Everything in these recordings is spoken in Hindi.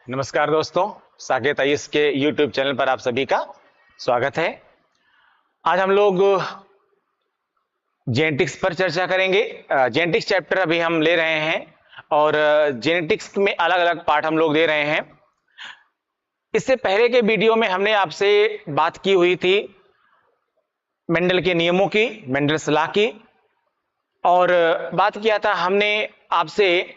नमस्कार दोस्तों, साकेत आईएएस के YouTube चैनल पर आप सभी का स्वागत है। आज हम लोग जेनेटिक्स पर चर्चा करेंगे। जेनेटिक्स चैप्टर अभी हम ले रहे हैं और जेनेटिक्स में अलग अलग पार्ट हम लोग दे रहे हैं। इससे पहले के वीडियो में हमने आपसे बात की हुई थी मेंडल के नियमों की, मेंडल्स लॉ की, और बात किया था हमने आपसे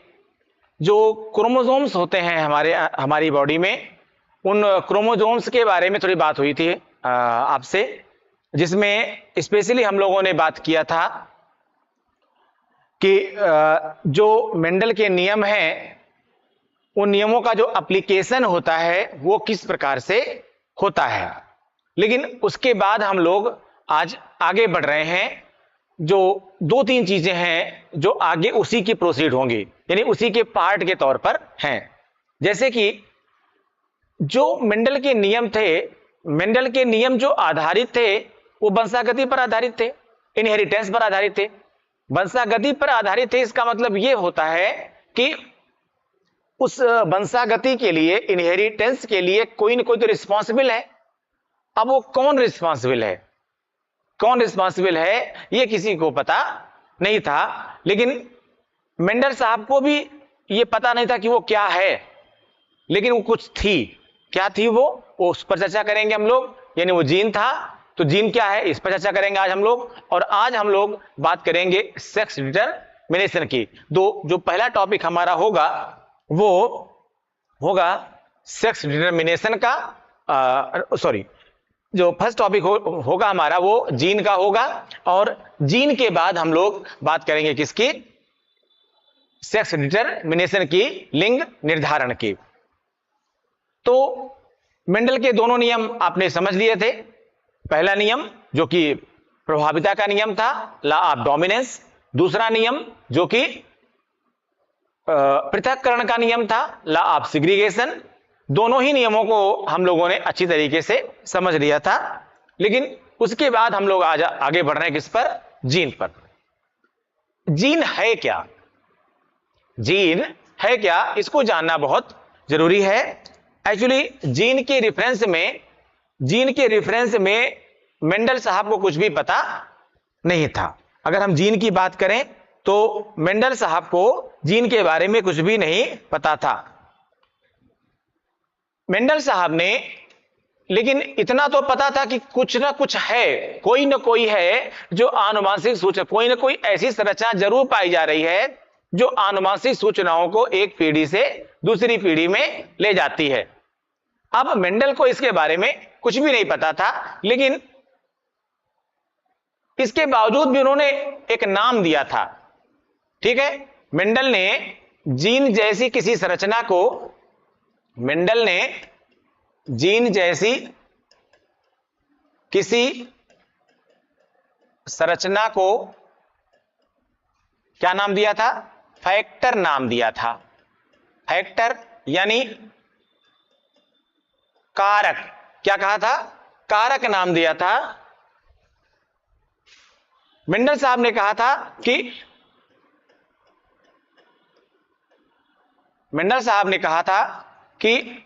जो क्रोमोसोम्स होते हैं हमारी बॉडी में, उन क्रोमोसोम्स के बारे में थोड़ी बात हुई थी आपसे, जिसमें स्पेशली हम लोगों ने बात किया था कि जो मेंडल के नियम हैं उन नियमों का जो एप्लीकेशन होता है वो किस प्रकार से होता है। लेकिन उसके बाद हम लोग आज आगे बढ़ रहे हैं। जो दो तीन चीजें हैं जो आगे उसी की प्रोसीड होंगी, यानी उसी के पार्ट के तौर पर हैं। जैसे कि जो मेंडल के नियम थे, मेंडल के नियम जो आधारित थे वो वंशागति पर आधारित थे, इनहेरिटेंस पर आधारित थे। वंशागति पर आधारित थे, इसका मतलब ये होता है कि उस वंशागति के लिए, इनहेरिटेंस के लिए कोई न कोई तो रिस्पॉन्सिबल है। अब वो कौन रिस्पॉन्सिबल है, कौन रिस्पॉन्सिबल है, ये किसी को पता नहीं था। लेकिन मेंडल साहब को भी ये पता नहीं था कि वो क्या है, लेकिन वो कुछ थी। क्या थी वो उस पर चर्चा करेंगे हम लोग। यानी वो जीन था, तो जीन क्या है इस पर चर्चा करेंगे आज हम लोग। और आज हम लोग बात करेंगे सेक्स डिटरमिनेशन की। जो पहला टॉपिक हमारा होगा वो होगा सेक्स डिटरमिनेशन का, जो फर्स्ट टॉपिक होगा हमारा वो जीन का होगा। और जीन के बाद हम लोग बात करेंगे किसकी, सेक्स डिटरमिनेशन की, लिंग निर्धारण की। तो मेंडल के दोनों नियम आपने समझ लिए थे। पहला नियम जो कि प्रभाविता का नियम था, लॉ ऑफ डोमिनेंस। दूसरा नियम जो कि पृथक्करण का नियम था, लॉ ऑफ सेग्रीगेशन। दोनों ही नियमों को हम लोगों ने अच्छी तरीके से समझ लिया था। लेकिन उसके बाद हम लोग आज आगे बढ़ रहे हैं किस पर, जीन पर। जीन है क्या, जीन है क्या, इसको जानना बहुत जरूरी है। एक्चुअली जीन के रेफरेंस में मेंडल साहब को कुछ भी पता नहीं था। अगर हम जीन की बात करें तो मेंडल साहब को जीन के बारे में कुछ भी नहीं पता था। मेंडल साहब ने लेकिन इतना तो पता था कि कुछ ना कुछ है, कोई ना कोई है जो आनुवांशिक सूचना, कोई ना कोई ऐसी संरचना जरूर पाई जा रही है जो आनुवांशिक सूचनाओं को एक पीढ़ी से दूसरी पीढ़ी में ले जाती है। अब मेंडल को इसके बारे में कुछ भी नहीं पता था, लेकिन इसके बावजूद भी उन्होंने एक नाम दिया था। ठीक है, मेंडल ने जीन जैसी किसी संरचना को, मेंडल ने जीन जैसी किसी संरचना को क्या नाम दिया था, फैक्टर नाम दिया था। फैक्टर यानी कारक, क्या कहा था, कारक नाम दिया था। मेंडल साहब ने कहा था कि, मेंडल साहब ने कहा था कि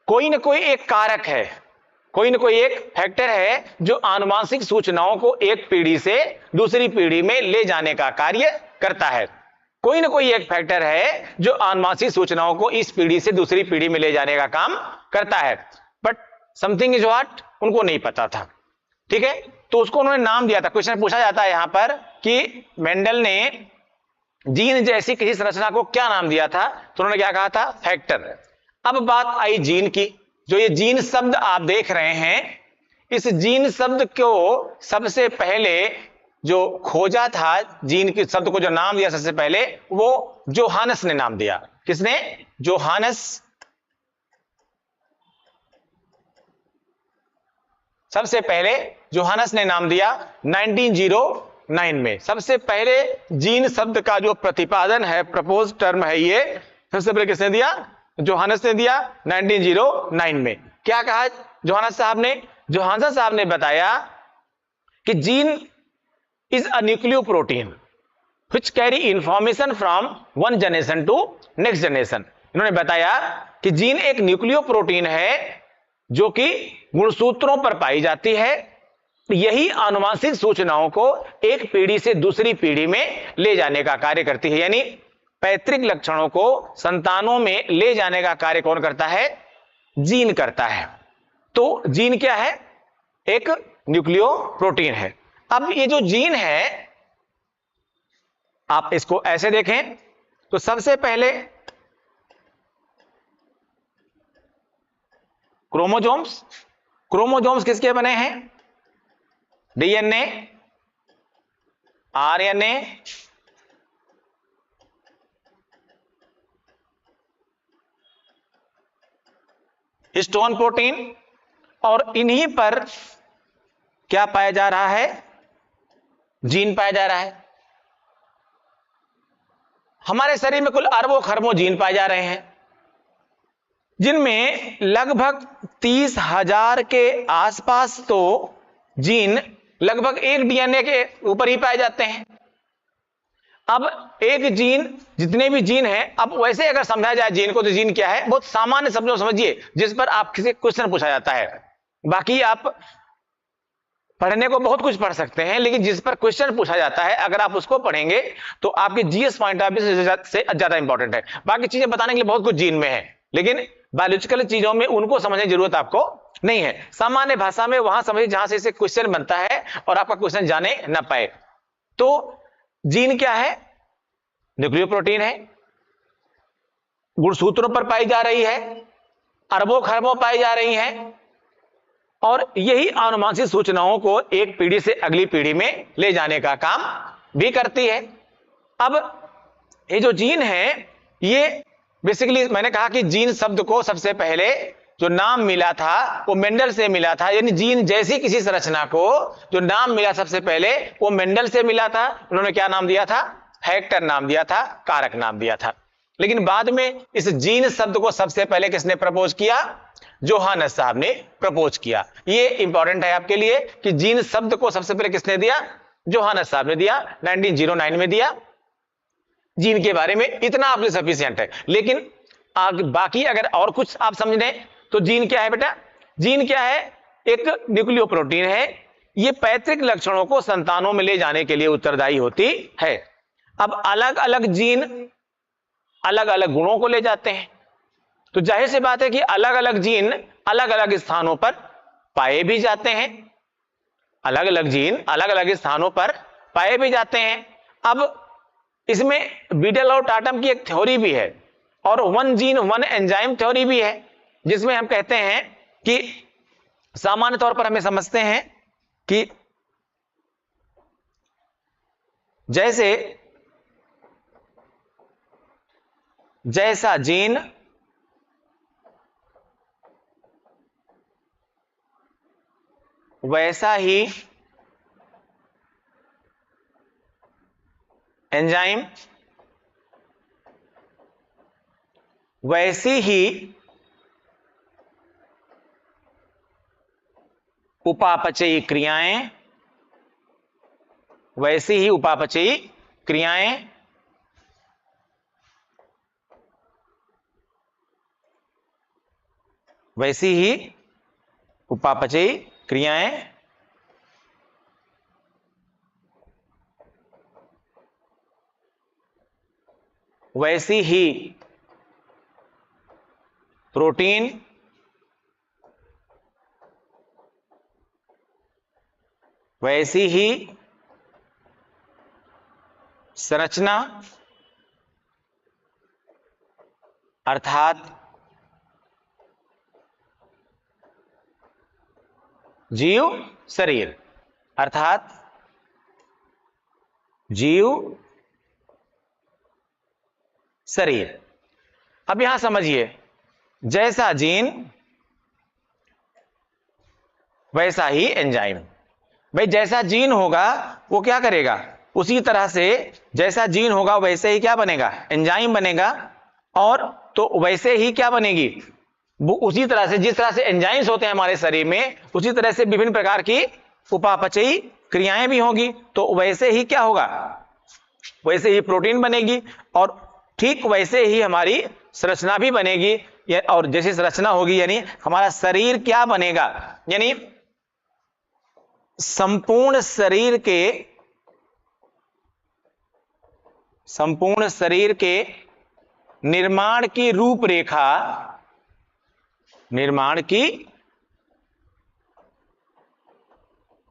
कोई ना कोई एक कारक है, कोई ना कोई एक फैक्टर है जो आनुवांशिक सूचनाओं को एक पीढ़ी से दूसरी पीढ़ी में ले जाने का कार्य करता है। कोई ना कोई एक फैक्टर है जो आनुवांशिक सूचनाओं को इस पीढ़ी से दूसरी पीढ़ी में ले जाने का काम करता है। बट समथिंग इज व्हाट, उनको नहीं पता था। ठीक है, तो उसको उन्होंने नाम दिया था। क्वेश्चन पूछा जाता है यहां पर कि मेंडल ने जीन जैसी किसी संरचना को क्या नाम दिया था, तो उन्होंने क्या कहा था, फैक्टर। अब बात आई जीन की। जो ये जीन शब्द आप देख रहे हैं, इस जीन शब्द को सबसे पहले जो खोजा था, जीन के शब्द को जो नाम दिया सबसे पहले, वो जोहानस ने नाम दिया। किसने, जोहानस। सबसे पहले जोहानस ने नाम दिया 1909 में। सबसे पहले जीन शब्द का जो प्रतिपादन है, प्रपोज टर्म है, ये सबसे पहले किसने दिया, जोहानस ने दिया 1909 में। क्या कहा जोहानस साहब ने, जोहानस साहब ने बताया कि gene is a nucleoprotein which carry information from one generation to next generation। इन्होंने बताया कि जीन एक न्यूक्लियो प्रोटीन है जो कि गुणसूत्रों पर पाई जाती है। यही आनुवंशिक सूचनाओं को एक पीढ़ी से दूसरी पीढ़ी में ले जाने का कार्य करती है, यानी पैतृक लक्षणों को संतानों में ले जाने का कार्य कौन करता है? जीन करता है। तो जीन क्या है? एक न्यूक्लियो प्रोटीन है। अब ये जो जीन है, आप इसको ऐसे देखें तो सबसे पहले क्रोमोसोम्स, क्रोमोसोम्स किसके बने हैं? डीएनए, आरएनए, हिस्टोन प्रोटीन, और इन्हीं पर क्या पाया जा रहा है? जीन पाया जा रहा है। हमारे शरीर में कुल अरबों खरबों जीन पाए जा रहे हैं, जिनमें लगभग 30,000 के आसपास तो जीन लगभग एक डीएनए के ऊपर ही पाए जाते हैं। अब एक जीन, जितने भी जीन हैं, अब वैसे अगर समझा जाए जीन को तो जीन क्या है? बहुत सामान्य शब्दों समझिए, जिस पर आप किसी क्वेश्चन पूछा जाता है। बाकी आप पढ़ने को बहुत कुछ पढ़ सकते हैं, लेकिन जिस पर क्वेश्चन पूछा जाता है अगर आप उसको पढ़ेंगे तो आपके जीएस पॉइंट ऑफ व्यू से ज्यादा इंपॉर्टेंट है। बाकी चीजें बताने के लिए बहुत कुछ जीन में है, लेकिन बायोलॉजिकल चीजों में उनको समझने की जरूरत आपको नहीं है। सामान्य भाषा में वहां समझिए जहां से इसे क्वेश्चन बनता है और आपका क्वेश्चन जाने ना पाए। तो जीन क्या है? न्यूक्लियो प्रोटीन है, गुणसूत्रों पर पाई जा रही है, अरबों खरबों पाई जा रही है, और यही आनुवंशिक सूचनाओं को एक पीढ़ी से अगली पीढ़ी में ले जाने का काम भी करती है। अब ये जो जीन है, ये बेसिकली मैंने कहा कि जीन शब्द को सबसे पहले जो नाम मिला था वो मेंडल से मिला था, यानी जीन जैसी किसी संरचना को जो नाम मिला सबसे पहले वो मेंडल से मिला था। उन्होंने क्या नाम दिया था? फैक्टर नाम दिया था, कारक नाम दिया था। लेकिन बाद में इस जीन शब्द को सबसे पहले किसने प्रपोज किया? जोहानस साहब ने प्रपोज किया। ये इंपॉर्टेंट है आपके लिए कि जीन शब्द को सबसे पहले किसने दिया? जोहानस साहब ने दिया, 1909 में दिया। जीन के बारे में इतना आपके सफिशिएंट है। लेकिन बाकी अगर और कुछ आप समझने तो जीन क्या है बेटा? जीन क्या है? एक न्यूक्लियो प्रोटीन है। ये पैतृक लक्षणों को संतानों में ले जाने के लिए उत्तरदायी होती है। अब अलग अलग जीन अलग अलग गुणों को ले जाते हैं, तो जाहिर सी बात है कि अलग अलग जीन अलग अलग स्थानों पर पाए भी जाते हैं। अलग अलग जीन अलग अलग स्थानों पर पाए भी जाते हैं। अब इसमें बीटल और टाटम की एक थ्योरी भी है और one gene one enzyme theory भी है, जिसमें हम कहते हैं कि सामान्य तौर पर हमें समझते हैं कि जैसे जैसा जीन वैसा ही एंजाइम, वैसी ही उपापचयी क्रियाएं, वैसी ही उपापचयी क्रियाएं वैसी ही उपापचयी क्रियाएं वैसी ही प्रोटीन वैसी ही संरचना अर्थात जीव शरीर, अर्थात जीव शरीर। अब यहां समझिए, जैसा जीन वैसा ही एंजाइम। भाई जैसा जीन होगा वो क्या करेगा? उसी तरह से जैसा जीन होगा वैसे ही क्या बनेगा? एंजाइम बनेगा। और तो वैसे ही क्या बनेगी? वो उसी तरह से, जिस तरह से एंजाइम्स होते हैं हमारे शरीर में, उसी तरह से विभिन्न प्रकार की उपापचयी क्रियाएं भी होंगी। तो वैसे ही क्या होगा? वैसे ही प्रोटीन बनेगी और ठीक वैसे ही हमारी संरचना भी बनेगी, और जैसी संरचना होगी यानी हमारा शरीर क्या बनेगा, यानी संपूर्ण शरीर के निर्माण की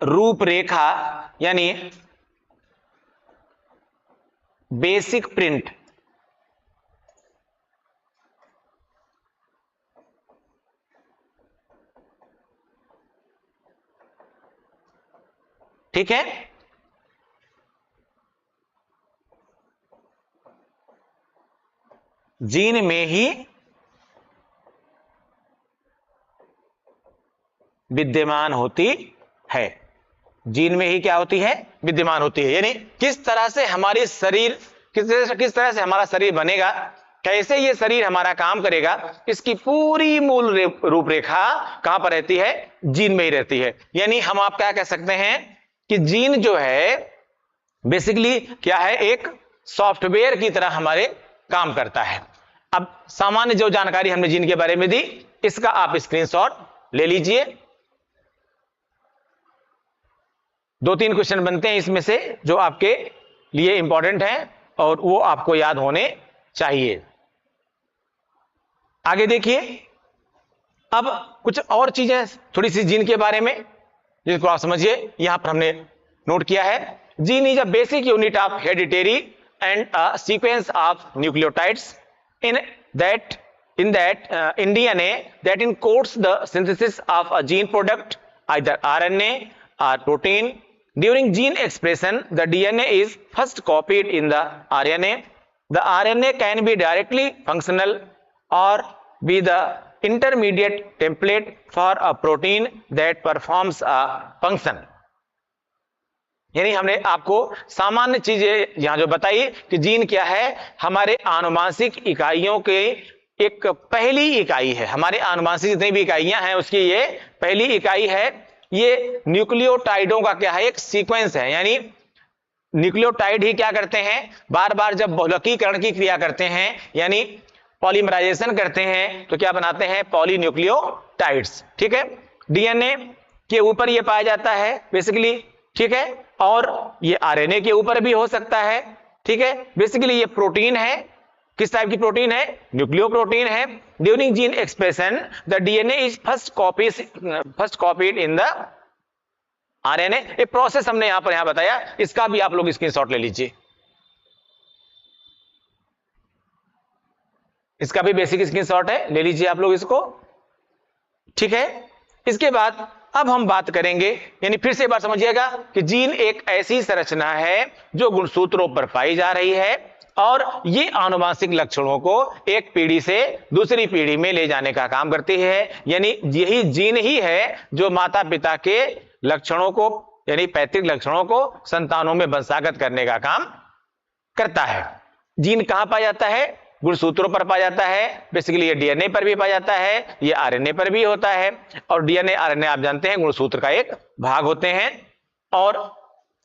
रूपरेखा यानी बेसिक प्रिंट, ठीक है। जीन में ही विद्यमान होती है, जीन में ही क्या होती है, विद्यमान होती है। यानी किस तरह से हमारी शरीर, किस तरह से हमारा शरीर बनेगा, कैसे ये शरीर हमारा काम करेगा, इसकी पूरी मूल रूपरेखा कहां पर रहती है, जीन में ही रहती है। यानी हम आप क्या कह सकते हैं कि जीन जो है बेसिकली क्या है, एक सॉफ्टवेयर की तरह हमारे काम करता है। अब सामान्य जो जानकारी हमने जीन के बारे में दी, इसका आप स्क्रीनशॉट ले लीजिए। 2-3 क्वेश्चन बनते हैं इसमें से जो आपके लिए इंपॉर्टेंट है और वो आपको याद होने चाहिए। आगे देखिए, अब कुछ और चीजें थोड़ी सी जीन के बारे में जिसको आप समझिए, यहां पर हमने नोट किया है। Gene is a basic unit of hereditary and a sequence of nucleotides in that in DNA that encodes the synthesis of a gene product, either RNA or protein. During gene expression, the DNA is first copied in the RNA. The RNA can be directly functional or be the intermediate template for a protein that performs a function. यानी हमने आपको सामान्य चीजें यहां जो बताई कि जीन क्या है, हमारे आनुवांशिक इकाइयों के एक पहली इकाई है। हमारे आनुवांशिक जितनी भी इकाइयां हैं उसकी ये पहली इकाई है। ये न्यूक्लियोटाइडों का क्या है, एक सीक्वेंस है। यानी न्यूक्लियोटाइड ही क्या करते हैं, बार बार जब बहुलकीकरण की क्रिया करते हैं यानी पॉलीमराइजेशन करते हैं तो क्या बनाते हैं, पॉलीन्यूक्लियोटाइड्स, ठीक है। डीएनए के ऊपर ये पाया जाता है बेसिकली, ठीक है, और ये आरएनए के ऊपर भी हो सकता है, ठीक है। बेसिकली ये प्रोटीन है, किस टाइप की प्रोटीन है, न्यूक्लियो प्रोटीन है। During gene expression the DNA is first copied in the RNA. एक प्रोसेस हमने यहां बताया, इसका भी आप लोग स्क्रीनशॉट ले लीजिए। इसका भी बेसिक स्क्रीनशॉट है, ले लीजिए आप लोग इसको, ठीक है। इसके बाद अब हम बात करेंगे, यानी फिर से एक बार समझिएगा कि जीन एक ऐसी संरचना है जो गुणसूत्रों पर पाई जा रही है और ये आनुवांशिक लक्षणों को एक पीढ़ी से दूसरी पीढ़ी में ले जाने का काम करती है। यानी यही जीन ही है जो माता पिता के लक्षणों को यानी पैतृक लक्षणों को संतानों में वंशागत करने का काम करता है। जीन कहां पाया जाता है, गुणसूत्रों पर पाया जाता है। बेसिकली ये डीएनए पर भी पाया जाता है, ये आरएनए पर भी होता है, और डीएनए आरएनए आप जानते हैं गुणसूत्र का एक भाग होते हैं। और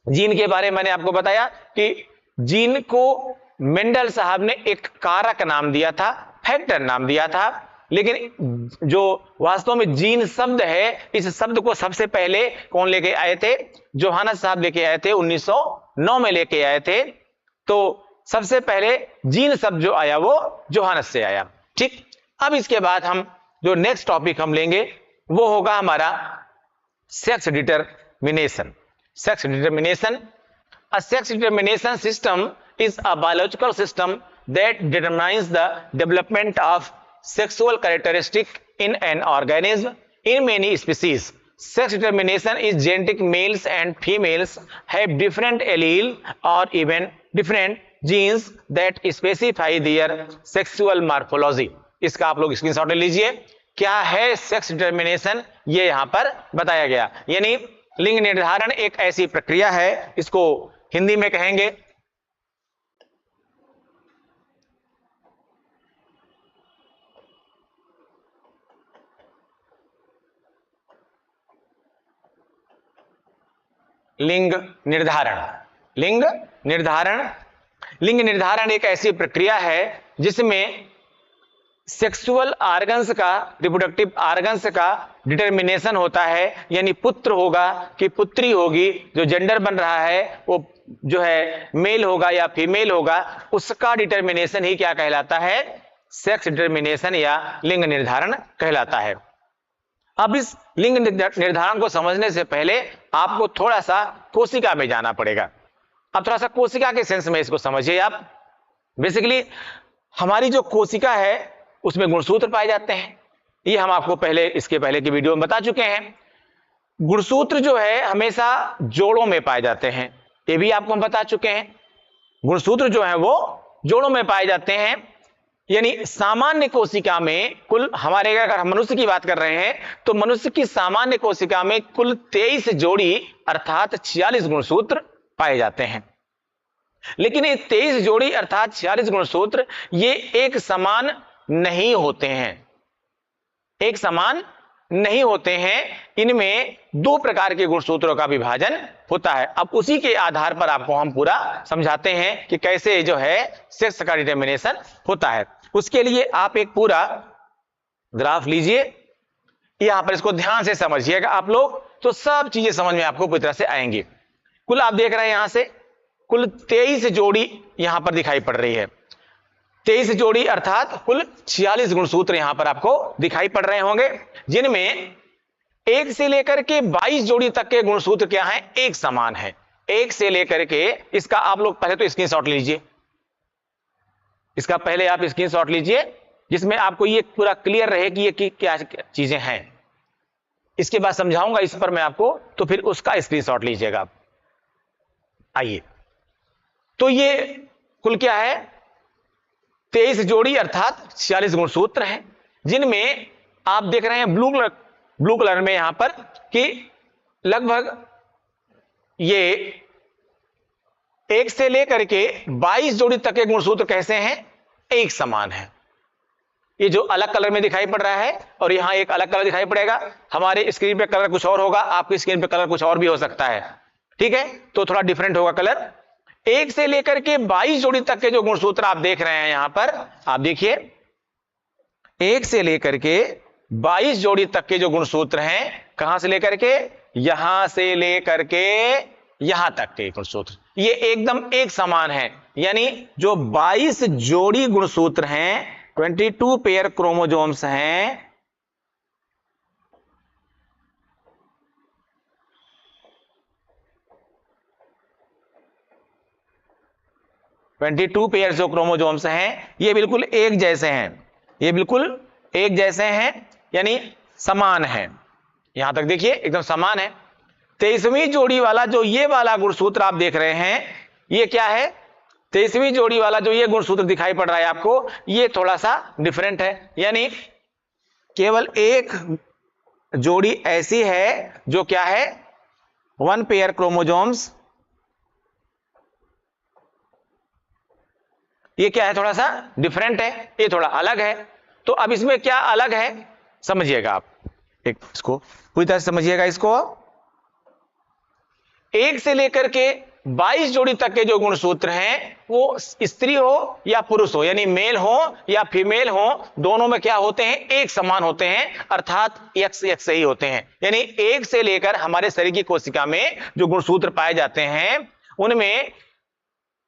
जीन के बारे में मैंने आपको बताया कि जीन को मेंडल साहब ने एक कारक नाम दिया था, फैक्टर नाम दिया था, लेकिन जो वास्तव में जीन शब्द है, इस शब्द को सबसे पहले कौन लेके आए थे, जोहानस साहब लेके आए थे, 1909 में लेके आए थे। तो सबसे पहले जीन शब्द जो आया वो जोहानस से आया, ठीक। अब इसके बाद हम जो नेक्स्ट टॉपिक हम लेंगे वो होगा हमारा sex determination. Sex determination, a sex determination system is a biological system that determines the development of sexual characteristic in an organism. In many species, sex determination is genetic. Males and females have different allele or even different genes that specify their sexual morphology. इसका आप लोग स्क्रीनशॉट ले लीजिए। क्या है सेक्स डिटरमिनेशन, ये यहां पर बताया गया। यानी लिंग निर्धारण एक ऐसी प्रक्रिया है, इसको हिंदी में कहेंगे लिंग निर्धारण। लिंग निर्धारण, लिंग निर्धारण एक ऐसी प्रक्रिया है जिसमें सेक्सुअल ऑर्गन्स का, रिप्रोडक्टिव ऑर्गन्स का डिटर्मिनेशन होता है, यानी पुत्र होगा कि पुत्री होगी, जो जेंडर बन रहा है वो जो है मेल होगा या फीमेल होगा, उसका डिटर्मिनेशन ही क्या कहलाता है? सेक्स डिटर्मिनेशन या लिंग निर्धारण कहलाता है। अब इस लिंग निर्धारण को समझने से पहले आपको थोड़ा सा कोशिका में जाना पड़ेगा। अब थोड़ा सा कोशिका के सेंस में इसको समझिए आप। बेसिकली हमारी जो कोशिका है उसमें गुणसूत्र पाए जाते हैं, ये हम आपको इसके पहले की वीडियो में बता चुके हैं। गुणसूत्र जो है हमेशा जोड़ों में पाए जाते हैं, ये भी आपको हम बता चुके हैं। गुणसूत्र जो है वो जोड़ों में पाए जाते हैं, यानी सामान्य कोशिका में कुल हमारे, अगर हम मनुष्य की बात कर रहे हैं तो मनुष्य की सामान्य कोशिका में कुल 23 जोड़ी अर्थात 46 गुणसूत्र पाए जाते हैं। लेकिन ये 23 जोड़ी अर्थात 46 गुणसूत्र ये एक समान नहीं होते हैं, एक समान नहीं होते हैं। इनमें 2 प्रकार के गुणसूत्रों का विभाजन होता है। अब उसी के आधार पर आपको हम पूरा समझाते हैं कि कैसे जो है सेक्स का डिटर्मिनेशन होता है। उसके लिए आप एक पूरा ग्राफ लीजिए, यहां पर इसको ध्यान से समझिएगा आप लोग, तो सब चीजें समझ में आपको पूरी तरह से आएंगी। कुल आप देख रहे हैं यहां से कुल 23 जोड़ी यहां पर दिखाई पड़ रही है। 23 जोड़ी अर्थात कुल 46 गुणसूत्र यहां पर आपको दिखाई पड़ रहे होंगे, जिनमें 1 से लेकर के 22 जोड़ी तक के गुणसूत्र क्या है? एक समान है। 1 से लेकर के, इसका आप लोग पहले तो स्क्रीनशॉट लीजिए, इसका पहले आप स्क्रीनशॉट लीजिए, जिसमें आपको ये पूरा क्लियर रहे कि ये क्या चीजें हैं। इसके बाद समझाऊंगा इस पर मैं आपको, तो फिर उसका स्क्रीनशॉट लीजिएगा आप। आइए, तो ये कुल क्या है? 23 जोड़ी अर्थात 46 गुणसूत्र हैं, जिनमें आप देख रहे हैं ब्लू कलर में यहां पर कि लगभग ये 1 से लेकर के 22 जोड़ी तक के गुणसूत्र कैसे हैं? एक समान है। ये जो अलग कलर में दिखाई पड़ रहा है और यहां एक अलग कलर दिखाई पड़ेगा, हमारे स्क्रीन पे कलर कुछ और होगा, आपकी स्क्रीन पे कलर कुछ और भी हो सकता है, ठीक है? तो थोड़ा डिफरेंट होगा कलर। 1 से लेकर के 22 जोड़ी तक के जो गुणसूत्र आप देख रहे हैं यहां पर, आप देखिए 1 से लेकर के 22 जोड़ी तक के जो गुणसूत्र हैं, कहां से लेकर के? यहां से लेकर के यहां तक के गुणसूत्र ये एकदम एक समान है। यानी जो 22 जोड़ी गुणसूत्र हैं, 22 पेयर क्रोमोसोम्स हैं, जो क्रोमोसोम्स हैं ये बिल्कुल एक जैसे हैं, ये बिल्कुल एक जैसे हैं, यानी समान है। यहां तक देखिए एकदम समान है। 23वीं जोड़ी वाला जो ये वाला गुणसूत्र आप देख रहे हैं, ये क्या है? 23वीं जोड़ी वाला जो ये गुणसूत्र दिखाई पड़ रहा है आपको, ये थोड़ा सा डिफरेंट है। यानी केवल एक जोड़ी ऐसी है जो क्या है? 1 पेयर क्रोमोसोम्स, ये क्या है? थोड़ा सा डिफरेंट है, ये थोड़ा अलग है। तो अब इसमें क्या अलग है समझिएगा आप, एक इसको पूरी तरह से समझिएगा। इसको 1 से लेकर के 22 जोड़ी तक के जो गुणसूत्र हैं, वो स्त्री हो या पुरुष हो, यानी मेल हो या फीमेल हो, दोनों में क्या होते हैं? एक समान होते हैं, अर्थात एक्स ही होते हैं। यानी 1 से लेकर हमारे शरीर की कोशिका में जो गुणसूत्र पाए जाते हैं, उनमें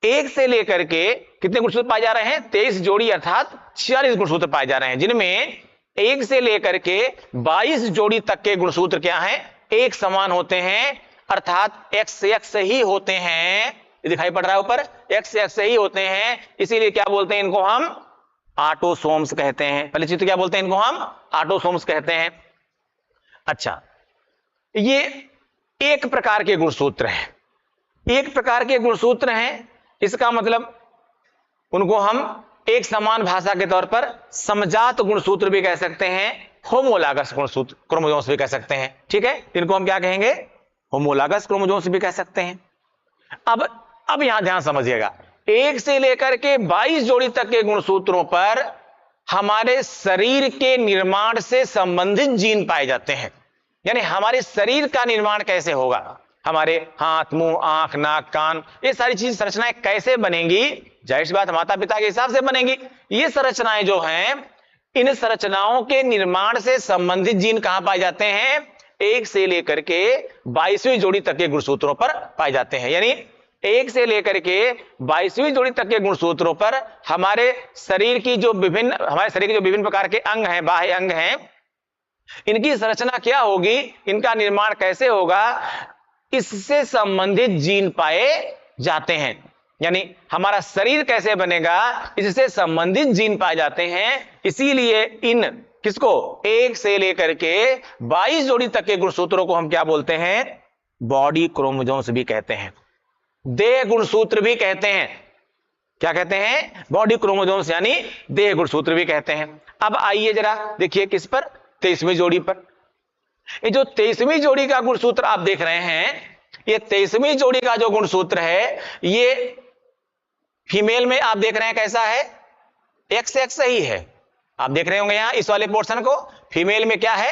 1 से लेकर के कितने गुणसूत्र पाए जा रहे हैं? 23 जोड़ी अर्थात 46 गुणसूत्र पाए जा रहे हैं, जिनमें 1 से लेकर के 22 जोड़ी तक के गुणसूत्र क्या हैं? एक समान होते हैं, अर्थात एक्स ही होते हैं। ये दिखाई पड़ रहा है ऊपर, एक्स ही होते हैं। इसीलिए क्या बोलते हैं इनको? हम ऑटोसोम्स कहते हैं। पहले चीज तो क्या बोलते हैं इनको? हम ऑटोसोम्स कहते हैं। अच्छा, ये एक प्रकार के गुणसूत्र हैं, एक प्रकार के गुणसूत्र हैं। इसका मतलब उनको हम एक समान भाषा के तौर पर समजात गुणसूत्र भी कह सकते हैं, होमोलागस गुणसूत्र क्रोमोसोम्स भी कह सकते हैं, ठीक है? इनको हम क्या कहेंगे? होमोलागस क्रोमोसोम्स भी कह सकते हैं। अब यहां ध्यान समझिएगा, 1 से लेकर के 22 जोड़ी तक के गुणसूत्रों पर हमारे शरीर के निर्माण से संबंधित जीन पाए जाते हैं। यानी हमारे शरीर का निर्माण कैसे होगा, हमारे हाथ, मुंह, आंख, नाक, कान, ये सारी चीज संरचनाएं कैसे बनेंगी? जाहिर सी बात माता पिता के हिसाब से बनेंगी। ये संरचनाएं जो हैं, इन संरचनाओं के निर्माण से संबंधित जीन कहां पाए जाते हैं? 1 से लेकर के 22वीं जोड़ी तक के गुणसूत्रों पर पाए जाते हैं। यानी 1 से लेकर के 22वीं जोड़ी तक के गुणसूत्रों पर हमारे शरीर के जो विभिन्न प्रकार के अंग हैं, बाह्य अंग हैं, इनकी संरचना क्या होगी, इनका निर्माण कैसे होगा, इससे संबंधित जीन पाए जाते हैं। यानी हमारा शरीर कैसे बनेगा, इससे संबंधित जीन पाए जाते हैं। इसीलिए इन किसको 1 से लेकर के 22 जोड़ी तक के गुणसूत्रों को हम क्या बोलते हैं? बॉडी क्रोमोसोम्स भी कहते हैं, देह गुणसूत्र भी कहते हैं। क्या कहते हैं? बॉडी क्रोमोसोम्स यानी देह गुणसूत्र भी कहते हैं। अब आइए जरा देखिए किस पर? 23वीं जोड़ी पर। ये जो 23वीं जोड़ी का गुणसूत्र आप देख रहे हैं, ये 23वीं जोड़ी का जो गुणसूत्र है, ये फीमेल में आप देख रहे हैं कैसा है? XX ही है। आप देख रहे होंगे यहां इस वाले पोर्शन को, फीमेल में क्या है?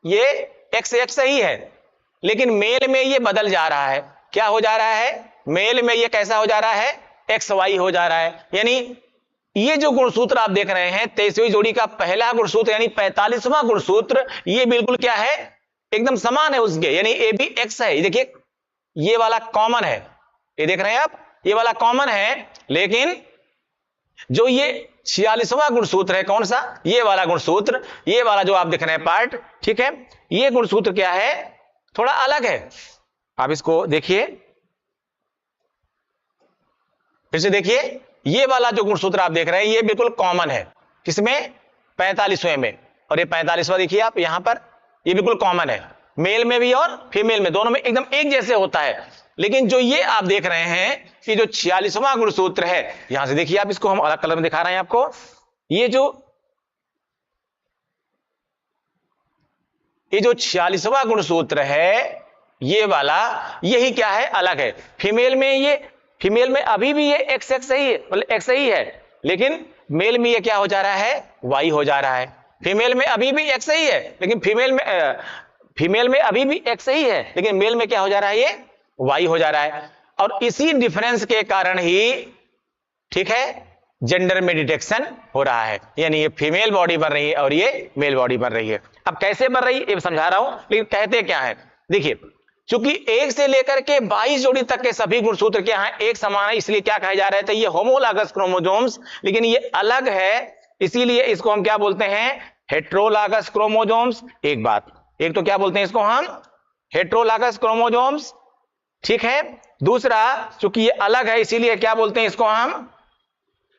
ये XX ही है। लेकिन मेल में ये बदल जा रहा है। क्या हो जा रहा है? मेल में ये कैसा हो जा रहा है? XY हो जा रहा है। यानी ये जो गुणसूत्र आप देख रहे हैं, 23वीं जोड़ी का पहला गुणसूत्र यानी 45वां गुणसूत्र, ये बिल्कुल क्या है? एकदम समान है उसके, यानी A भी X है। देखिए ये वाला कॉमन है, ये देख रहे हैं आप, ये वाला कॉमन है। लेकिन जो ये 46वां गुणसूत्र है, कौन सा? ये वाला गुणसूत्र, ये वाला जो आप देख रहे हैं पार्ट, ठीक है, ये गुणसूत्र क्या है? थोड़ा अलग है। आप इसको देखिए, फिर से देखिए, ये वाला जो गुणसूत्र आप देख रहे हैं, ये बिल्कुल कॉमन है। किसमें? 45वें में। और ये 45वां देखिए आप यहां पर, ये बिल्कुल कॉमन है, मेल में भी और फीमेल में, दोनों में एकदम एक जैसे होता है। लेकिन जो ये आप देख रहे हैं कि जो 46वां गुणसूत्र है, यहां से देखिए आप, इसको हम अलग कलर में दिखा रहे हैं आपको, ये जो 46वां गुणसूत्र है, ये वाला, यही क्या है? अलग है। फीमेल में अभी भी ये XX ही है, मतलब X ही है, लेकिन मेल में ये क्या हो जा रहा है? Y हो जा रहा है। फीमेल में अभी भी X ही है, लेकिन फीमेल में अभी भी X ही है, लेकिन मेल में क्या हो जा रहा है? ये Y हो जा रहा है। और इसी डिफरेंस के कारण ही, ठीक है, जेंडर में डिटेक्शन हो रहा है। यानी ये फीमेल बॉडी बन रही है और ये मेल बॉडी बन रही है। अब कैसे बन रही है ये समझा रहा हूं, लेकिन कहते क्या है? देखिए, चूंकि 1 से लेकर के 22 जोड़ी तक के सभी गुणसूत्र क्या हैं? एक समान है, इसलिए क्या कहे जा रहे थे? ये होमोलॉगस क्रोमोसोम्स। लेकिन ये अलग है, इसीलिए इसको हम क्या बोलते हैं? Heterologous chromosomes. एक बात, एक तो क्या बोलते हैं इसको हम? हेट्रोलॉगस क्रोमोसोम्स, ठीक है। दूसरा, चूंकि ये अलग है, इसीलिए क्या बोलते हैं इसको हम?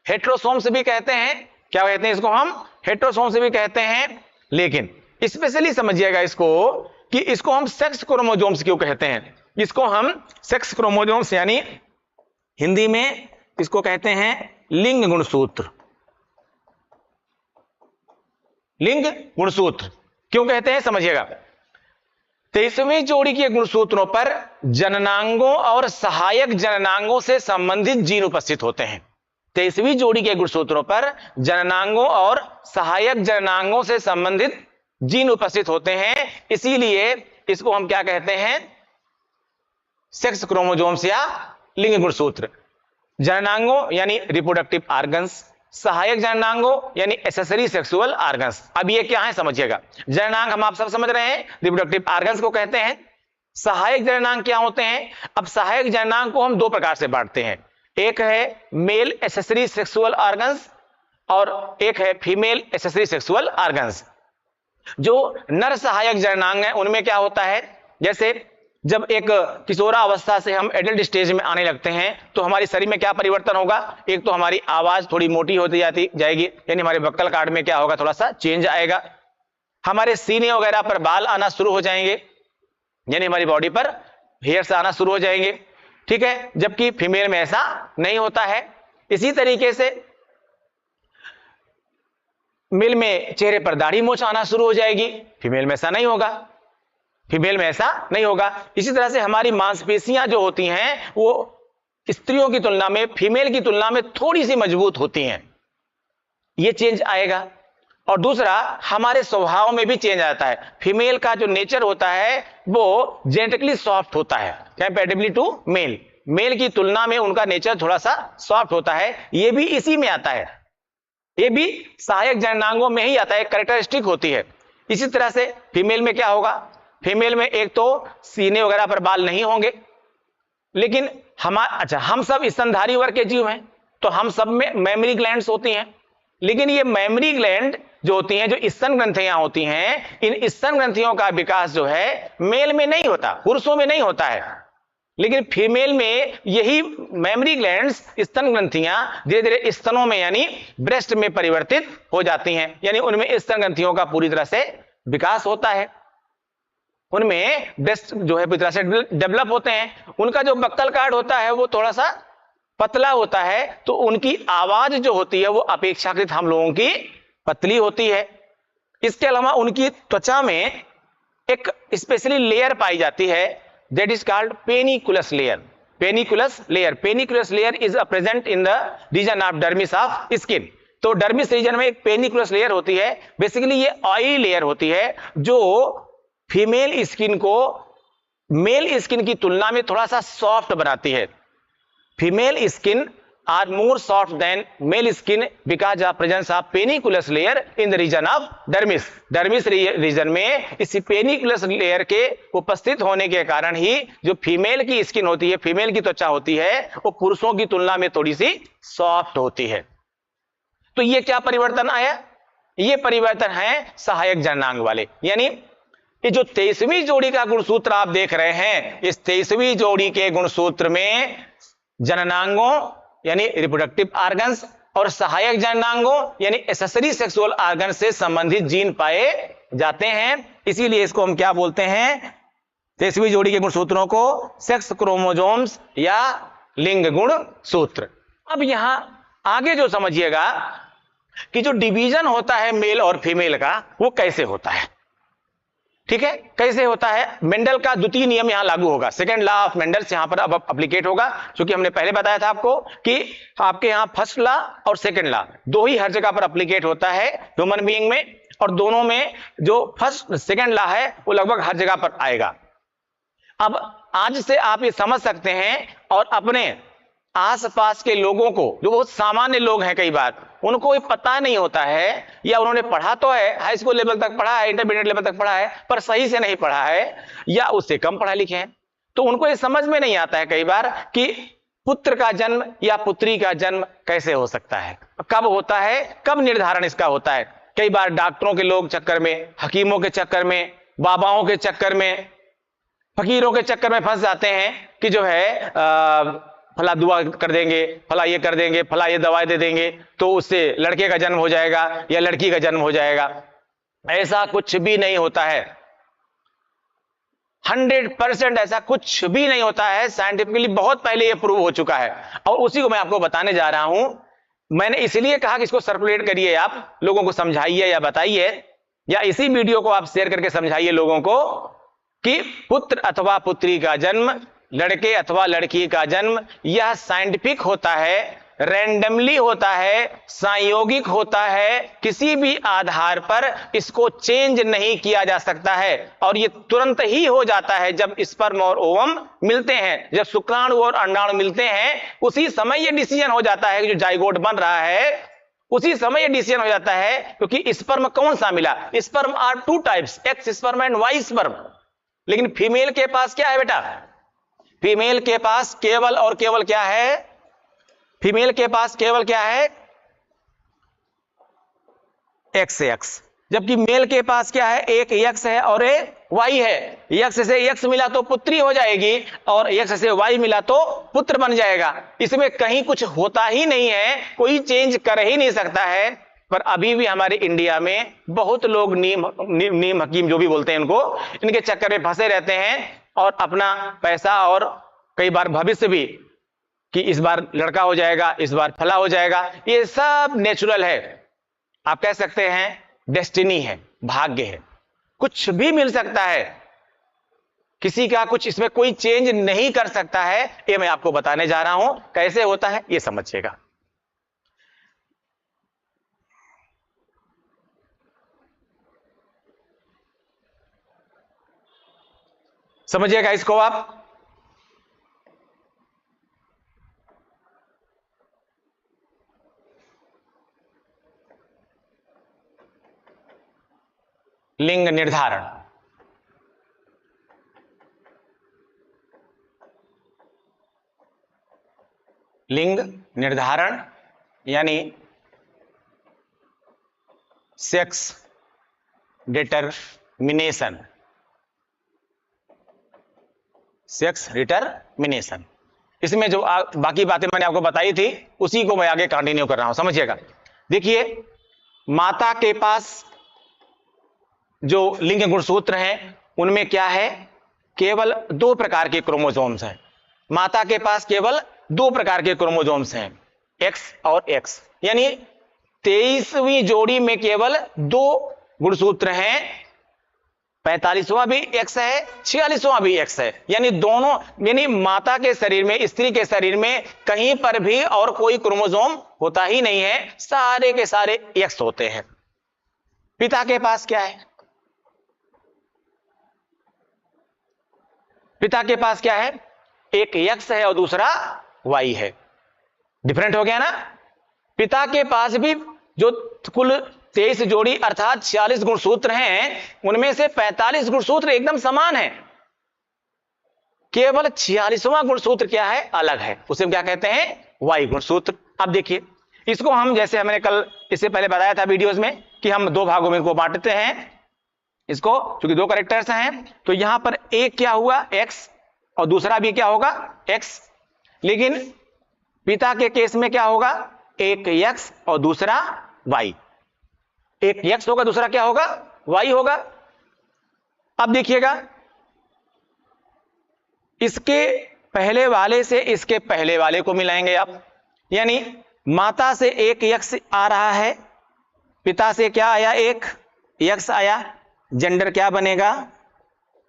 हेट्रोसोम्स भी कहते हैं। क्या कहते हैं इसको हम? हेट्रोसोम्स भी कहते हैं। लेकिन स्पेशली समझिएगा इसको कि इसको हम सेक्स क्रोमोसोम्स क्यों कहते हैं? इसको हम सेक्स क्रोमोसोम्स यानी हिंदी में इसको कहते हैं लिंग गुणसूत्र। लिंग गुणसूत्र क्यों कहते हैं समझिएगा। 23वीं जोड़ी के गुणसूत्रों पर जननांगों और सहायक जननांगों से संबंधित जीन उपस्थित होते हैं। 23वीं जोड़ी के गुणसूत्रों पर जननांगों और सहायक जननांगों से संबंधित जीन उपस्थित होते हैं, इसीलिए इसको हम क्या कहते हैं? सेक्स क्रोमोसोम्स या लिंग गुणसूत्र। जननांगों यानी रिप्रोडक्टिव ऑर्गन्स, सहायक जननांगों यानी एक्सेसरी सेक्सुअल ऑर्गन्स। अब ये क्या है समझिएगा। जननांग हम आप सब समझ रहे हैं, रिप्रोडक्टिव ऑर्गन्स को कहते हैं। सहायक जननांग क्या होते हैं? अब सहायक जननांग को हम 2 प्रकार से बांटते हैं, एक है मेल एक्सेसरी सेक्सुअल ऑर्गन्स और एक है फीमेल एक्सेसरी सेक्सुअल ऑर्गन्स। जो नर सहायक जननांग है उनमें क्या होता है, जैसे जब एक किशोरावस्था से हम एडल्ट स्टेज में आने लगते हैं तो हमारे शरीर में क्या परिवर्तन होगा? एक तो हमारी आवाज थोड़ी मोटी होती जाएगी, यानी हमारे वक्कल कार्ड में क्या होगा? थोड़ा सा चेंज आएगा। हमारे सीने वगैरह पर बाल आना शुरू हो जाएंगे, यानी हमारी बॉडी पर हेयर्स आना शुरू हो जाएंगे, ठीक है। जबकि फीमेल में ऐसा नहीं होता है। इसी तरीके से मेल में चेहरे पर दाढ़ी मूंछ आना शुरू हो जाएगी, फीमेल में ऐसा नहीं होगा। फीमेल में ऐसा नहीं होगा। इसी तरह से हमारी मांसपेशियां जो होती हैं वो स्त्रियों की तुलना में, फीमेल की तुलना में थोड़ी सी मजबूत होती हैं, ये चेंज आएगा। और दूसरा, हमारे स्वभाव में भी चेंज आता है। फीमेल का जो नेचर होता है वो जेनेटिकली सॉफ्ट होता है कंपैरेटिवली टू मेल। मेल की तुलना में उनका नेचर थोड़ा सा सॉफ्ट होता है, ये भी इसी में आता है। ये भी सहायक जननांगों में ही आता है, कैरेक्टरिस्टिक होती है। इसी तरह से फीमेल में क्या होगा, फीमेल में एक तो सीने वगैरह पर बाल नहीं होंगे, लेकिन हम सब स्तनधारी वर्ग के जीव हैं, तो हम सब में मेमरी ग्लैंड्स होती हैं, लेकिन ये मेमरी ग्लैंड जो होती हैं, जो स्तन ग्रंथियां होती हैं, इन स्तन ग्रंथियों का विकास जो है मेल में नहीं होता, पुरुषों में नहीं होता है, लेकिन फीमेल में यही मेमरी ग्लैंड्स, स्तन ग्रंथियां धीरे धीरे स्तनों में यानी ब्रेस्ट में परिवर्तित हो जाती हैं, यानी उनमें स्तन ग्रंथियों का पूरी तरह से विकास होता है, उनमें ब्रेस्ट जो है पूरी तरह से डेवलप होते हैं। उनका जो बक्कल कार्ड होता है वो थोड़ा सा पतला होता है, तो उनकी आवाज जो होती है वो अपेक्षाकृत हम लोगों की पतली होती है। इसके अलावा उनकी त्वचा में एक स्पेशली लेयर पाई जाती है, that is called panniculus layer. Panniculus layer is present in the region of dermis of skin. तो डर्मिस रीजन में एक पेनिकुलस लेयर होती है, बेसिकली ये ऑयली लेयर होती है जो फीमेल स्किन को मेल स्किन की तुलना में थोड़ा सा सॉफ्ट बनाती है। Female skin are more soft than male skin because of presence of panniculus layer in the region of dermis। Dermis region में इस पेनिकुलस लेयर के उपस्थित होने के कारण ही जो फीमेल की स्किन होती है, फीमेल की त्वचा होती है, वो पुरुषों की तुलना में थोड़ी सी सॉफ्ट होती है। तो ये क्या परिवर्तन आया, ये परिवर्तन है सहायक जननांग वाले, यानी ये जो 23वीं जोड़ी का गुणसूत्र आप देख रहे हैं, इस 23वीं जोड़ी के गुणसूत्र में जननांगों यानी रिप्रोडक्टिव ऑर्गन्स और सहायक जननांगों यानी एक्सेसरी सेक्सुअल ऑर्गन से संबंधित जीन पाए जाते हैं। इसीलिए इसको हम क्या बोलते हैं, 23वीं जोड़ी के गुणसूत्रों को सेक्स क्रोमोसोम्स या लिंग गुण सूत्र। अब यहां आगे जो समझिएगा कि जो डिवीजन होता है मेल और फीमेल का वो कैसे होता है, ठीक है, कैसे होता है। मेंडल का द्वितीय नियम यहां लागू होगा, सेकंड लॉ ऑफ मेंडल्स यहां पर अब एप्लीकेट होगा, क्योंकि हमने पहले बताया था आपको कि आपके यहां फर्स्ट लॉ और सेकंड लॉ दो ही हर जगह पर एप्लीकेट होता है ह्यूमन बीइंग में, और दोनों में जो फर्स्ट सेकंड लॉ है वो लगभग हर जगह पर आएगा। अब आज से आप ये समझ सकते हैं और अपने आसपास के लोगों को, जो बहुत सामान्य लोग हैं, कई बार उनको पता नहीं होता है, या उन्होंने पढ़ा तो है, हाई स्कूल लेवल तक पढ़ा है, इंटरमीडिएट लेवल तक पढ़ा है, पर सही से नहीं पढ़ा है, या उससे कम पढ़ा लिखे हैं, तो उनको ये समझ में नहीं आता है कई बार कि पुत्र का जन्म या पुत्री का जन्म कैसे हो सकता है, कब होता है, कब निर्धारण इसका होता है। कई बार डॉक्टरों के लोग चक्कर में, हकीमों के चक्कर में, बाबाओं के चक्कर में, फकीरों के चक्कर में फंस जाते हैं कि जो है फला दुआ कर देंगे, फला ये कर देंगे, फला ये दवाई दे देंगे तो उससे लड़के का जन्म हो जाएगा या लड़की का जन्म हो जाएगा। ऐसा कुछ भी नहीं होता है, 100% ऐसा कुछ भी नहीं होता है, साइंटिफिकली बहुत पहले ये प्रूव हो चुका है, और उसी को मैं आपको बताने जा रहा हूं। मैंने इसलिए कहा कि इसको सर्कुलेट करिए, आप लोगों को समझाइए या बताइए, या इसी वीडियो को आप शेयर करके समझाइए लोगों को कि पुत्र अथवा पुत्री का जन्म, लड़के अथवा लड़की का जन्म, यह साइंटिफिक होता है, रैंडमली होता है, संयोगिक होता है, किसी भी आधार पर इसको चेंज नहीं किया जा सकता है, और यह तुरंत ही हो जाता है जब स्पर्म और ओवम मिलते हैं, जब शुक्राणु और अंडाणु मिलते हैं, उसी समय यह डिसीजन हो जाता है कि जो जाइगोट बन रहा है, उसी समय यह डिसीजन हो जाता है, क्योंकि स्पर्म कौन सा मिला, sperm are two types, X sperm and Y sperm. लेकिन फीमेल के पास क्या है बेटा, फीमेल के पास केवल और केवल क्या है, फीमेल के पास केवल क्या है, एक्स एक्स, जबकि मेल के पास क्या है, एक एक्स है और एक वाई है। एक्स से एक्स मिला तो पुत्री हो जाएगी, और एक्स से वाई मिला तो पुत्र बन जाएगा। इसमें कहीं कुछ होता ही नहीं है, कोई चेंज कर ही नहीं सकता है। पर अभी भी हमारे इंडिया में बहुत लोग नीम हकीम जो भी बोलते हैं उनको, इनके चक्कर में फंसे रहते हैं, और अपना पैसा और कई बार भविष्य भी, कि इस बार लड़का हो जाएगा, इस बार फला हो जाएगा, ये सब नेचुरल है, आप कह सकते हैं डेस्टिनी है, भाग्य है, कुछ भी मिल सकता है, किसी का कुछ इसमें कोई चेंज नहीं कर सकता है। ये मैं आपको बताने जा रहा हूं कैसे होता है, ये समझिएगा। समझिएगा इसको आप। लिंग निर्धारण। लिंग निर्धारण यानी सेक्स डिटरमिनेशन। सेक्स डिटरमिनेशन, इसमें जो बाकी बातें मैंने आपको बताई थी उसी को मैं आगे कंटिन्यू कर रहा हूं, समझिएगा। देखिए, माता के पास जो लिंग गुणसूत्र हैं उनमें क्या है, केवल 2 प्रकार के क्रोमोसोम्स हैं। माता के पास केवल 2 प्रकार के क्रोमोसोम्स हैं, एक्स और एक्स, यानी 23वीं जोड़ी में केवल 2 गुणसूत्र हैं। 45वां भी एक्स है, 46वां भी एक्स है, यानी दोनों, यानी माता के शरीर में, स्त्री के शरीर में कहीं पर भी और कोई क्रोमोसोम होता ही नहीं है, सारे के सारे एक्स होते हैं। पिता के पास क्या है, पिता के पास क्या है, एक एक्स है और दूसरा वाई है। डिफरेंट हो गया ना। पिता के पास भी जो कुल 23 जोड़ी अर्थात 46 गुणसूत्र हैं, उनमें से 45 गुणसूत्र एकदम समान है, केवल 46वां गुणसूत्र क्या है, अलग है, उसे क्या कहते हैं, वाई गुणसूत्र। अब देखिए, इसको हम, जैसे हमने कल इससे पहले बताया था वीडियोस में कि हम 2 भागों में इनको बांटते हैं इसको, क्योंकि 2 कैरेक्टर्स हैं, तो यहां पर एक क्या हुआ, एक्स, और दूसरा भी क्या होगा, एक्स। लेकिन पिता के केस में क्या होगा, एक एक्स और दूसरा वाई। एक एक्स होगा, दूसरा क्या होगा, वाई होगा। अब देखिएगा, इसके पहले वाले से इसके पहले वाले को मिलाएंगे आप, यानी माता से एक एक्स आ रहा है, पिता से क्या आया, एक एक्स आया, जेंडर क्या बनेगा,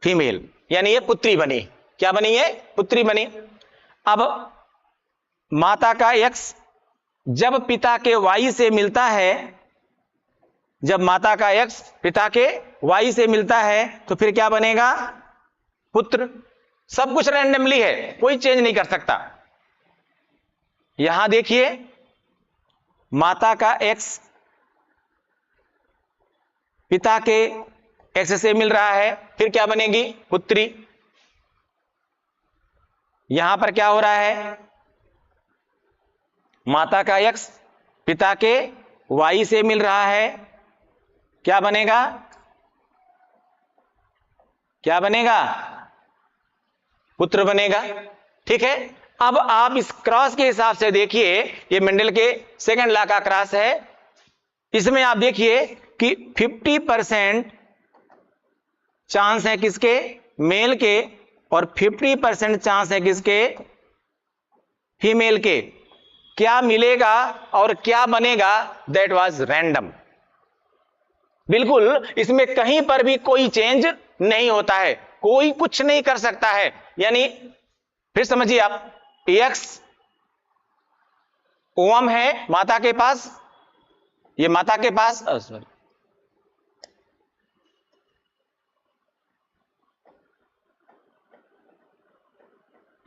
फीमेल, यानी ये पुत्री बनी। क्या बनी, ये पुत्री बनी। अब माता का एक्स जब पिता के वाई से मिलता है, जब माता का एक्स पिता के वाई से मिलता है तो फिर क्या बनेगा, पुत्र। सब कुछ रैंडमली है, कोई चेंज नहीं कर सकता। यहां देखिए, माता का एक्स पिता के एक्स से मिल रहा है, फिर क्या बनेगी, पुत्री। यहां पर क्या हो रहा है, माता का एक्स पिता के वाई से मिल रहा है, क्या बनेगा, क्या बनेगा, पुत्र बनेगा। ठीक है। अब आप इस क्रॉस के हिसाब से देखिए, ये मेंडल के सेकंड लॉ का क्रॉस है। इसमें आप देखिए कि 50% चांस है किसके, मेल के, और 50% चांस है किसके, फीमेल के। क्या मिलेगा और क्या बनेगा, दैट वाज रैंडम। बिल्कुल इसमें कहीं पर भी कोई चेंज नहीं होता है, कोई कुछ नहीं कर सकता है। यानी फिर समझिए आप, एक्स ओवम है माता के पास, ये माता के पास, सॉरी,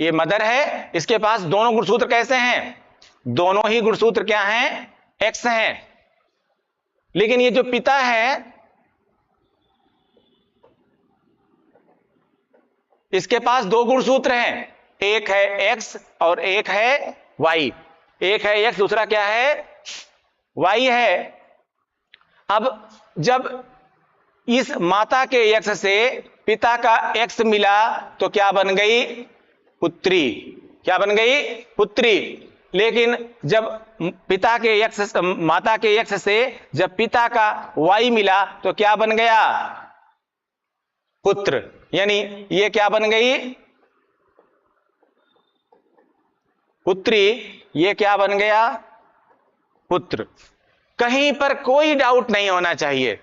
ये मदर है, इसके पास दोनों गुणसूत्र कैसे हैं, दोनों ही गुणसूत्र क्या हैं, एक्स हैं। लेकिन ये जो पिता है, इसके पास 2 गुणसूत्र हैं, एक है एक्स और एक है वाई। एक है एक्स, दूसरा क्या है, वाई है। अब जब इस माता के एक्स से पिता का एक्स मिला तो क्या बन गई, पुत्री। क्या बन गई, पुत्री। लेकिन जब पिता के एक्स, माता के एक्स से जब पिता का वाई मिला तो क्या बन गया, पुत्र। यानी ये क्या बन गई, पुत्री, ये क्या बन गया, पुत्र। कहीं पर कोई डाउट नहीं होना चाहिए।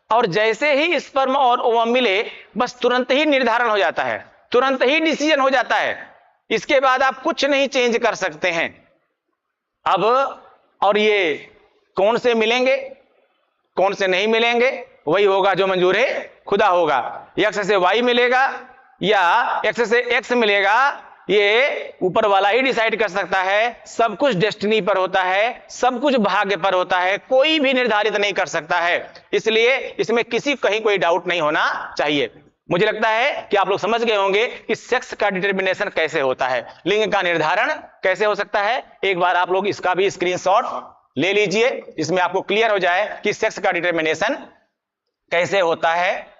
और जैसे ही स्पर्म और ओवम मिले, बस तुरंत ही निर्धारण हो जाता है, तुरंत ही डिसीजन हो जाता है। इसके बाद आप कुछ नहीं चेंज कर सकते हैं। अब और ये कौन से मिलेंगे, कौन से नहीं मिलेंगे, वही होगा जो मंजूर है खुदा होगा। एक्स से वाई मिलेगा या एक्स से एक्स मिलेगा ये ऊपर वाला ही डिसाइड कर सकता है। सब कुछ डेस्टिनी पर होता है, सब कुछ भाग्य पर होता है, कोई भी निर्धारित नहीं कर सकता है। इसलिए इसमें किसी कहीं कोई डाउट नहीं होना चाहिए। मुझे लगता है कि आप लोग समझ गए होंगे कि सेक्स का डिटर्मिनेशन कैसे होता है, लिंग का निर्धारण कैसे हो सकता है। एक बार आप लोग इसका भी स्क्रीनशॉट ले लीजिए, इसमें आपको क्लियर हो जाए कि सेक्स का डिटर्मिनेशन कैसे होता है।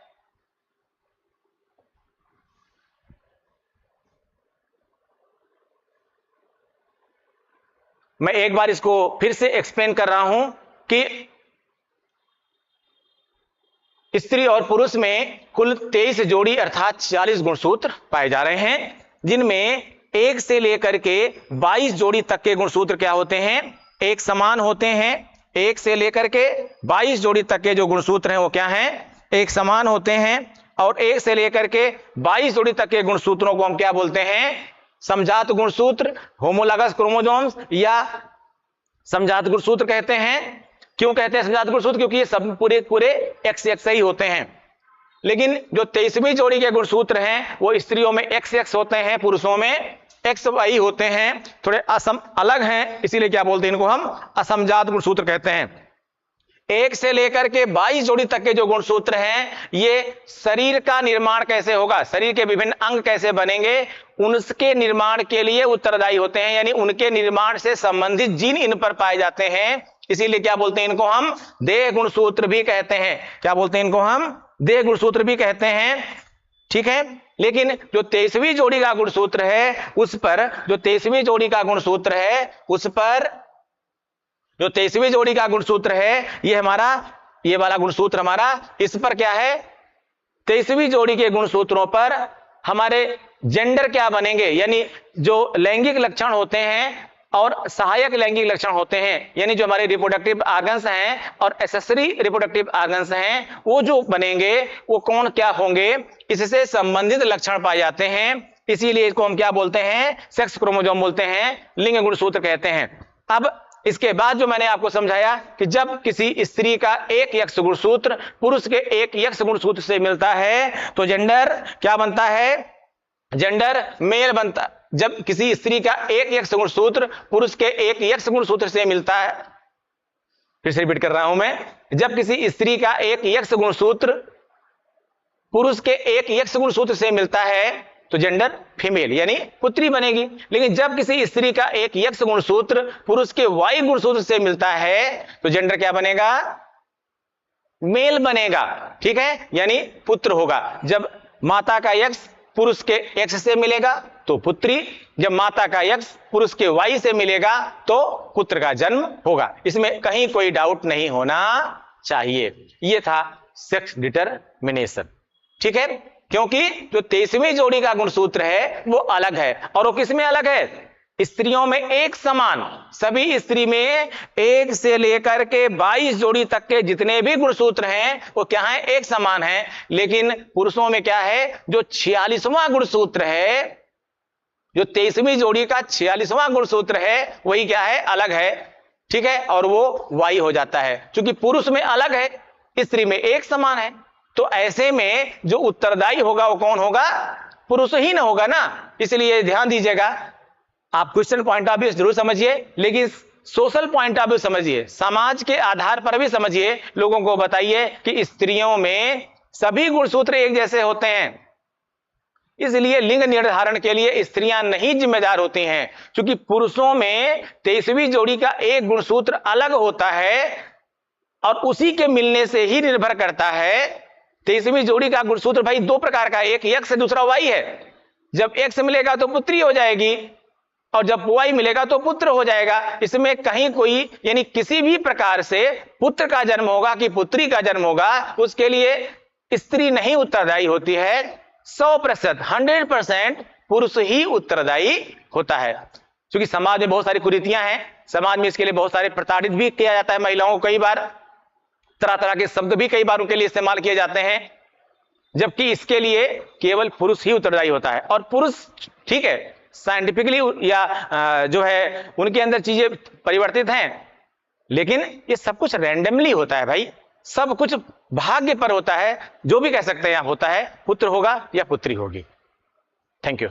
मैं एक बार इसको फिर से एक्सप्लेन कर रहा हूं कि स्त्री और पुरुष में कुल 23 जोड़ी अर्थात 40 गुणसूत्र पाए जा रहे हैं, जिनमें 1 से लेकर के 22 जोड़ी तक के गुणसूत्र क्या होते हैं, एक समान होते हैं। 1 से लेकर के 22 जोड़ी तक के जो गुणसूत्र हैं वो क्या हैं, एक समान होते हैं। और 1 से लेकर के 22 जोड़ी तक के गुणसूत्रों को हम क्या बोलते हैं, समजात गुणसूत्र, होमोलॉगस क्रोमोसोम्स या समजात गुणसूत्र कहते हैं। क्यों कहते हैं समजात गुणसूत्र, क्योंकि ये सब पूरे XX ही होते हैं। लेकिन जो 23वीं जोड़ी के गुणसूत्र हैं वो स्त्रियों में XX होते हैं, पुरुषों में XY होते हैं, थोड़े अलग हैं, इसीलिए क्या बोलते हैं इनको हम असमजात गुणसूत्र कहते हैं। 1 से लेकर के 22 जोड़ी तक के जो गुणसूत्र हैं ये शरीर का निर्माण कैसे होगा, शरीर के विभिन्न अंग कैसे बनेंगे, उनके निर्माण के लिए उत्तरदायी होते हैं, यानी उनके निर्माण से संबंधित जीन इन पर पाए जाते हैं। इसीलिए क्या बोलते हैं इनको हम देह गुणसूत्र भी कहते हैं। क्या बोलते हैं इनको हम देह गुणसूत्र भी कहते हैं, ठीक है। लेकिन जो 23वीं जोड़ी का गुणसूत्र है उस पर, जो 23वीं जोड़ी का गुणसूत्र है उस पर, जो 23वीं जोड़ी का गुणसूत्र है ये हमारा, ये वाला गुणसूत्र हमारा, इस पर क्या है, 23वीं जोड़ी के गुणसूत्रों पर हमारे जेंडर क्या बनेंगे, यानी जो लैंगिक लक्षण होते हैं और सहायक लैंगिक लक्षण होते हैं, यानी जो हमारे रिप्रोडक्टिव ऑर्गन्स हैं और एक्सेसरी रिप्रोडक्टिव ऑर्गन्स हैं वो जो बनेंगे वो कौन क्या होंगे, इससे संबंधित लक्षण पाए जाते हैं। इसीलिए इसको हम क्या बोलते हैं, सेक्स क्रोमोसोम बोलते हैं, लिंग गुणसूत्र कहते हैं। अब इसके बाद जो मैंने आपको समझाया कि जब किसी स्त्री का एक X गुणसूत्र पुरुष के एक X गुणसूत्र से मिलता है तो जेंडर क्या बनता है, जेंडर मेल बनता। जब किसी स्त्री का एक X गुणसूत्र पुरुष के एक X गुणसूत्र से मिलता है, फिर से रिपीट कर रहा हूं मैं, जब किसी स्त्री का एक X गुणसूत्र पुरुष के एक X गुणसूत्र से मिलता है तो जेंडर फीमेल यानी पुत्री बनेगी। लेकिन जब किसी स्त्री का एक X गुणसूत्र पुरुष के Y गुणसूत्र से मिलता है तो जेंडर क्या बनेगा, मेल बनेगा, ठीक है, यानी पुत्र होगा। जब माता का X पुरुष के X से मिलेगा तो पुत्री, जब माता का X पुरुष के Y से मिलेगा तो पुत्र का जन्म होगा। इसमें कहीं कोई डाउट नहीं होना चाहिए। यह था सेक्स डिटरमिनेशन, ठीक है। क्योंकि जो 23वीं जोड़ी का गुणसूत्र है वो अलग है, और वो किसमें अलग है, स्त्रियों में एक समान, सभी स्त्री में 1 से लेकर के 22 जोड़ी तक के जितने भी गुणसूत्र हैं वो क्या है, एक समान है। लेकिन पुरुषों में क्या है, जो 46वां गुणसूत्र है, जो 23वीं जोड़ी का 46वां गुणसूत्र है वही क्या है, अलग है, ठीक है, और वो Y हो जाता है। क्योंकि पुरुष में अलग है, स्त्री में एक समान है, तो ऐसे में जो उत्तरदायी होगा वो कौन होगा, पुरुष ही ना होगा ना। इसलिए ध्यान दीजिएगा, आप क्वेश्चन पॉइंट ऑफ व्यू जरूर समझिए, लेकिन सोशल पॉइंट ऑफ व्यू समझिए, समाज के आधार पर भी समझिए। लोगों को बताइए कि स्त्रियों में सभी गुणसूत्र एक जैसे होते हैं, इसलिए लिंग निर्धारण के लिए स्त्रियां नहीं जिम्मेदार होती हैं। क्योंकि पुरुषों में 23वीं जोड़ी का एक गुणसूत्र अलग होता है और उसी के मिलने से ही निर्भर करता है। 23वीं जोड़ी का गुणसूत्र भाई दो प्रकार का, एक X से दूसरा Y है। जब X मिलेगा तो पुत्री हो जाएगी और जब Y मिलेगा तो पुत्र हो जाएगा। इसमें कहीं कोई यानी किसी भी प्रकार से पुत्र का जन्म होगा कि पुत्री का जन्म होगा, उसके लिए स्त्री नहीं उत्तरदायी होती है। 100% 100% पुरुष ही उत्तरदायी होता है। क्योंकि समाज में बहुत सारी कुरीतियां हैं, समाज में इसके लिए बहुत सारे प्रताड़ित भी किया जाता है महिलाओं को, कई बार तरह तरह के शब्द भी कई बार उनके लिए इस्तेमाल किए जाते हैं, जबकि इसके लिए केवल पुरुष ही उत्तरदायी होता है। और पुरुष ठीक है साइंटिफिकली या जो है उनके अंदर चीजें परिवर्तित हैं, लेकिन ये सब कुछ रैंडमली होता है भाई, सब कुछ भाग्य पर होता है। जो भी कह सकते हैं आप होता है, पुत्र होगा या पुत्री होगी। Thank you.